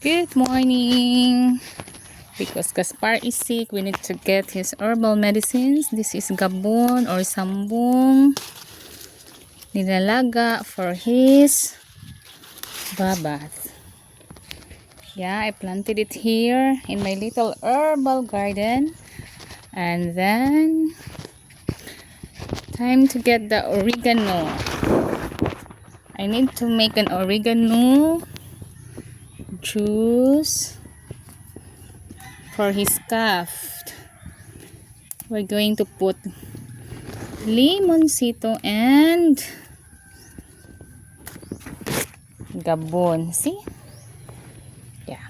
Good morning. Because Gaspar is sick, we need to get his herbal medicines. This is gabon or sambong nilalaga for his babath. Yeah, I planted it here in my little herbal garden. And then time to get the oregano. I need to make an oregano juice for his cough. We're going to put limoncito and gabon. See? Yeah.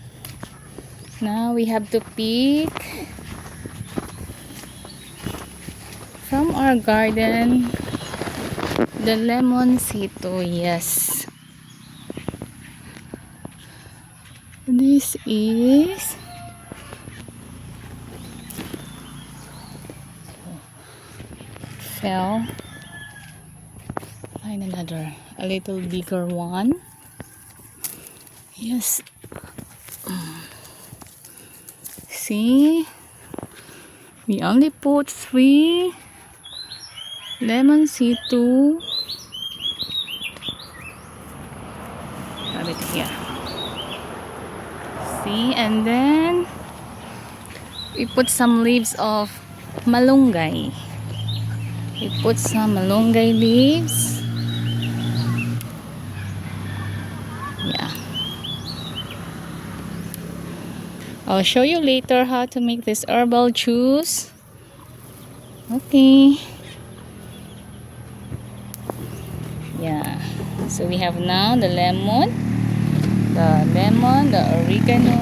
Now we have to pick from our garden the limoncito. Yes. This is fell. Find another, a little bigger one. Yes. See, we only put 3 limoncito. Have it here. See, and then we put some leaves of malunggay. We put some malunggay leaves. Yeah. I'll show you later how to make this herbal juice. Okay. Yeah. So we have now the lemon, the oregano,